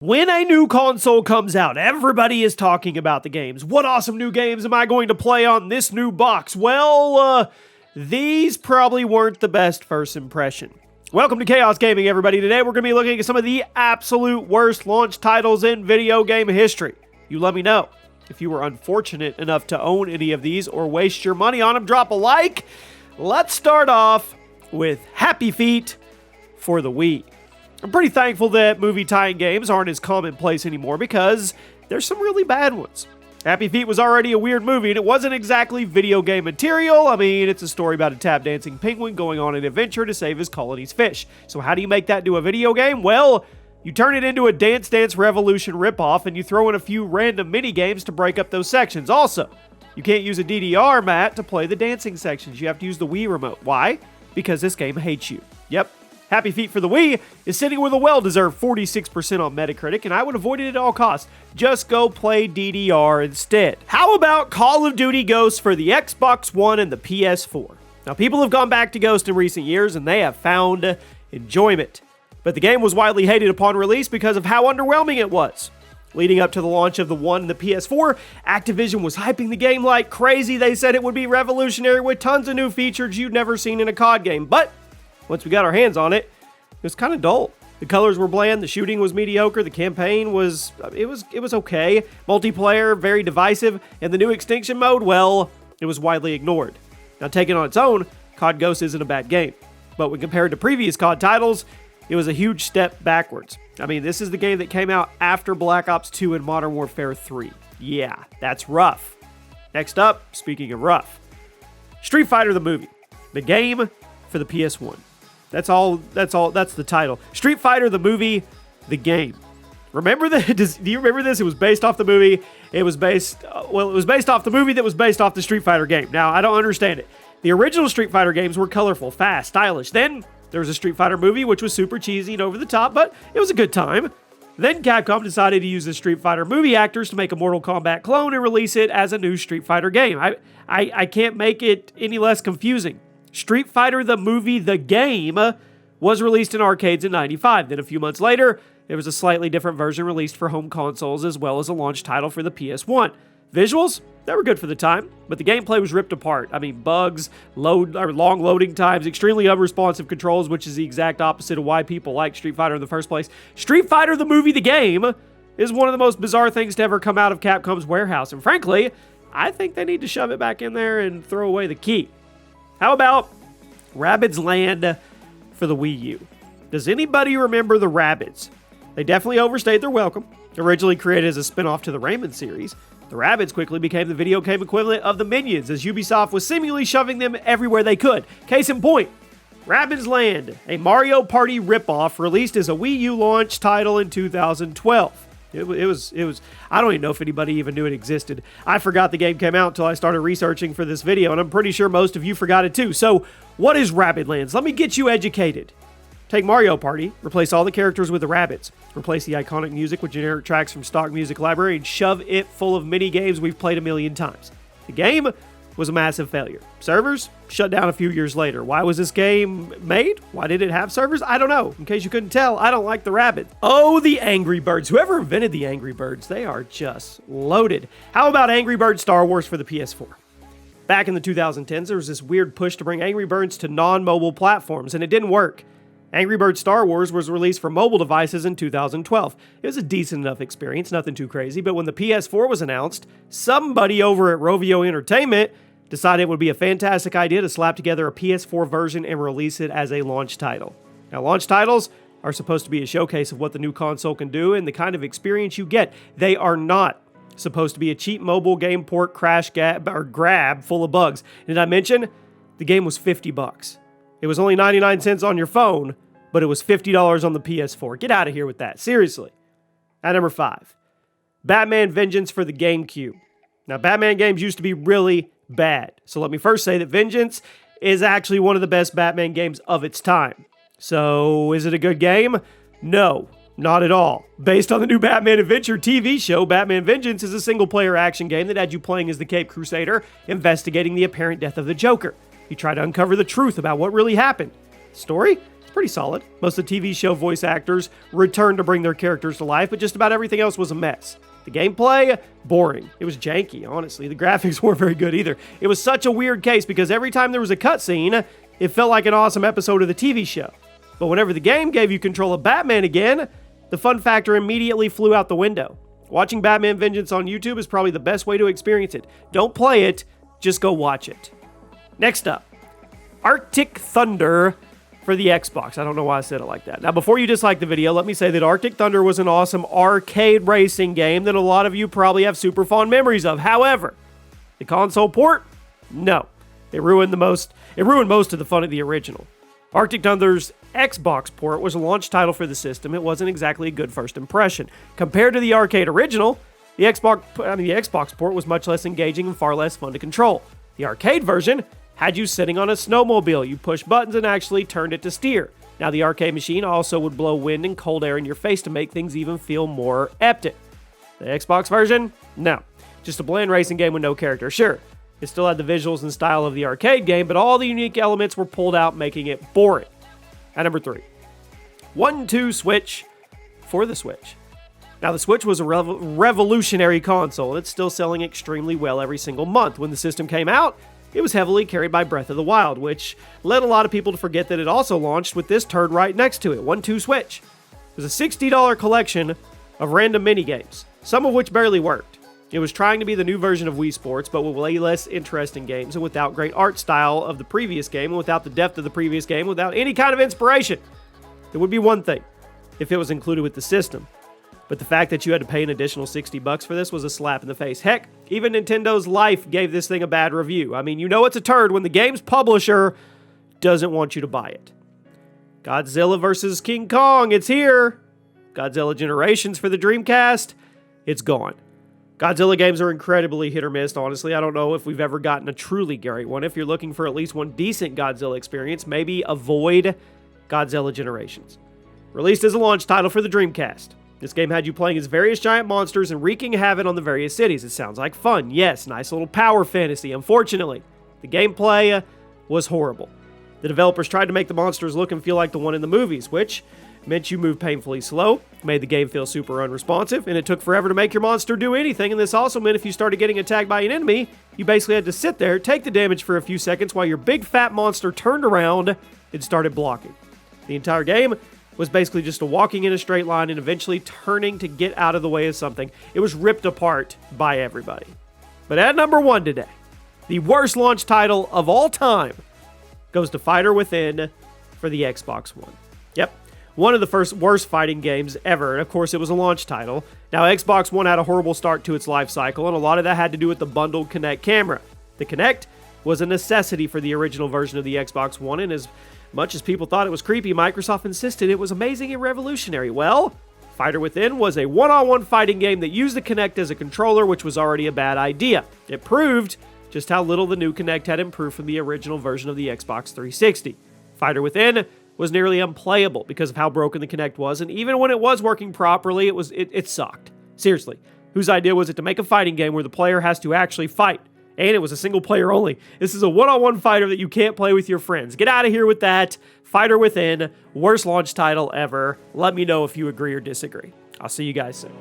When a new console comes out, everybody is talking about the games. What awesome new games am I going to play on this new box? Well, these probably weren't the best first impression. Welcome to ChaosGaming, everybody. Today we're going to be looking at some of the absolute worst launch titles in video game history. You let me know. If you were unfortunate enough to own any of these or waste your money on them, drop a like. Let's start off with Happy Feet for the Wii. I'm pretty thankful that movie tie-in games aren't as commonplace anymore because there's some really bad ones. Happy Feet was already a weird movie, and it wasn't exactly video game material. I mean, it's a story about a tap-dancing penguin going on an adventure to save his colony's fish. So how do you make that into a video game? Well, you turn it into a Dance Dance Revolution ripoff, and you throw in a few random mini-games to break up those sections. Also, you can't use a DDR mat to play the dancing sections. You have to use the Wii remote. Why? Because this game hates you. Yep. Happy Feet for the Wii is sitting with a well-deserved 46% on Metacritic, and I would avoid it at all costs. Just go play DDR instead. How about Call of Duty Ghosts for the Xbox One and the PS4? Now, people have gone back to Ghost in recent years, and they have found enjoyment. But the game was widely hated upon release because of how underwhelming it was. Leading up to the launch of the One and the PS4, Activision was hyping the game like crazy. They said it would be revolutionary with tons of new features you'd never seen in a COD game. But once we got our hands on it, it was kind of dull. The colors were bland, the shooting was mediocre, the campaign was okay. Multiplayer, very divisive, and the new Extinction mode, well, it was widely ignored. Now, taken on its own, COD Ghosts isn't a bad game. But when compared to previous COD titles, it was a huge step backwards. I mean, this is the game that came out after Black Ops 2 and Modern Warfare 3. Yeah, that's rough. Next up, speaking of rough, Street Fighter the movie. The game for the PS1. That's the title. Street Fighter the movie, the game. Remember that? Do you remember this? It was based off the movie. It was based off the movie that was based off the Street Fighter game. Now, I don't understand it. The original Street Fighter games were colorful, fast, stylish. Then there was a Street Fighter movie, which was super cheesy and over the top, but it was a good time. Then Capcom decided to use the Street Fighter movie actors to make a Mortal Kombat clone and release it as a new Street Fighter game. I can't make it any less confusing. Street Fighter the movie, the game, was released in arcades in '95. Then a few months later, there was a slightly different version released for home consoles as well as a launch title for the PS1. Visuals, they were good for the time, but the gameplay was ripped apart. I mean, bugs, long loading times, extremely unresponsive controls, which is the exact opposite of why people like Street Fighter in the first place. Street Fighter the movie, the game, is one of the most bizarre things to ever come out of Capcom's warehouse. And frankly, I think they need to shove it back in there and throw away the key. How about Rabbids Land for the Wii U? Does anybody remember the Rabbids? They definitely overstayed their welcome. Originally created as a spin-off to the Rayman series, the Rabbids quickly became the video game equivalent of the Minions, as Ubisoft was seemingly shoving them everywhere they could. Case in point, Rabbids Land, a Mario Party ripoff released as a Wii U launch title in 2012. It was. I don't even know if anybody even knew it existed. I forgot the game came out until I started researching for this video, and I'm pretty sure most of you forgot it too. So, what is Rabbids Land? Let me get you educated. Take Mario Party, replace all the characters with the Rabbids, replace the iconic music with generic tracks from stock music library, and shove it full of mini games we've played a million times. The game was a massive failure. Servers shut down a few years later. Why was this game made? Why did it have servers? I don't know. In case you couldn't tell, I don't like the Rabbids. Oh, the Angry Birds. Whoever invented the Angry Birds, they are just loaded. How about Angry Birds Star Wars for the PS4? Back in the 2010s, there was this weird push to bring Angry Birds to non-mobile platforms, and it didn't work. Angry Birds Star Wars was released for mobile devices in 2012. It was a decent enough experience, nothing too crazy, but when the PS4 was announced, somebody over at Rovio Entertainment decided it would be a fantastic idea to slap together a PS4 version and release it as a launch title. Now, launch titles are supposed to be a showcase of what the new console can do and the kind of experience you get. They are not supposed to be a cheap mobile game port crash grab full of bugs. Did I mention? The game was $50. It was only 99 cents on your phone, but it was $50 on the PS4. Get out of here with that. Seriously. At number 5, Batman Vengeance for the GameCube. Now, Batman games used to be really bad. So let me first say that Vengeance is actually one of the best Batman games of its time. So, is it a good game? No, not at all. Based on the new Batman Adventure TV show, Batman Vengeance is a single-player action game that had you playing as the Caped Crusader, investigating the apparent death of the Joker. You try to uncover the truth about what really happened. Story? It's pretty solid. Most of the TV show voice actors returned to bring their characters to life, but just about everything else was a mess. The gameplay, boring. It was janky, honestly. The graphics weren't very good either. It was such a weird case because every time there was a cutscene, it felt like an awesome episode of the TV show. But whenever the game gave you control of Batman again, the fun factor immediately flew out the window. Watching Batman Vengeance on YouTube is probably the best way to experience it. Don't play it, just go watch it. Next up, Arctic Thunder for the Xbox. I don't know why I said it like that. Now, before you dislike the video, let me say that Arctic Thunder was an awesome arcade racing game that a lot of you probably have super fond memories of. However, the console port? No. It ruined most of the fun of the original. Arctic Thunder's Xbox port was a launch title for the system. It wasn't exactly a good first impression. Compared to the arcade original, the Xbox port was much less engaging and far less fun to control. The arcade version had you sitting on a snowmobile. You pushed buttons and actually turned it to steer. Now, the arcade machine also would blow wind and cold air in your face to make things even feel more epic. The Xbox version? No. Just a bland racing game with no character. Sure, it still had the visuals and style of the arcade game, but all the unique elements were pulled out, making it boring. At number 3, 1-2 Switch for the Switch. Now, the Switch was a revolutionary console, and it's still selling extremely well every single month. When the system came out, it was heavily carried by Breath of the Wild, which led a lot of people to forget that it also launched with this turd right next to it, 1-2 Switch. It was a $60 collection of random minigames, some of which barely worked. It was trying to be the new version of Wii Sports, but with way less interesting games and without great art style of the previous game and without the depth of the previous game, without any kind of inspiration. It would be one thing if it was included with the system, but the fact that you had to pay an additional $60 for this was a slap in the face. Heck, even Nintendo's Life gave this thing a bad review. I mean, you know it's a turd when the game's publisher doesn't want you to buy it. Godzilla vs. King Kong, it's here. Godzilla Generations for the Dreamcast, it's gone. Godzilla games are incredibly hit or miss, honestly. I don't know if we've ever gotten a truly great one. If you're looking for at least one decent Godzilla experience, maybe avoid Godzilla Generations. Released as a launch title for the Dreamcast, this game had you playing as various giant monsters and wreaking havoc on the various cities. It sounds like fun. Yes, nice little power fantasy. Unfortunately, the gameplay was horrible. The developers tried to make the monsters look and feel like the one in the movies, which meant you moved painfully slow, made the game feel super unresponsive, and it took forever to make your monster do anything. And this also meant if you started getting attacked by an enemy, you basically had to sit there, take the damage for a few seconds while your big fat monster turned around and started blocking. The entire game was basically just a walking in a straight line and eventually turning to get out of the way of something. It was ripped apart by everybody. But at number 1 today, the worst launch title of all time goes to Fighter Within for the Xbox One. Yep. One of the worst fighting games ever, and of course it was a launch title. Now, Xbox One had a horrible start to its life cycle, and a lot of that had to do with the bundled Kinect camera. The Kinect was a necessity for the original version of the Xbox One, and as much as people thought it was creepy, Microsoft insisted it was amazing and revolutionary. Well, Fighter Within was a one-on-one fighting game that used the Kinect as a controller, which was already a bad idea. It proved just how little the new Kinect had improved from the original version of the Xbox 360. Fighter Within was nearly unplayable because of how broken the Kinect was, and even when it was working properly, it sucked. Seriously, whose idea was it to make a fighting game where the player has to actually fight? And it was a single player only. This is a one-on-one fighter that you can't play with your friends. Get out of here with that. Fighter Within, worst launch title ever. Let me know if you agree or disagree. I'll see you guys soon.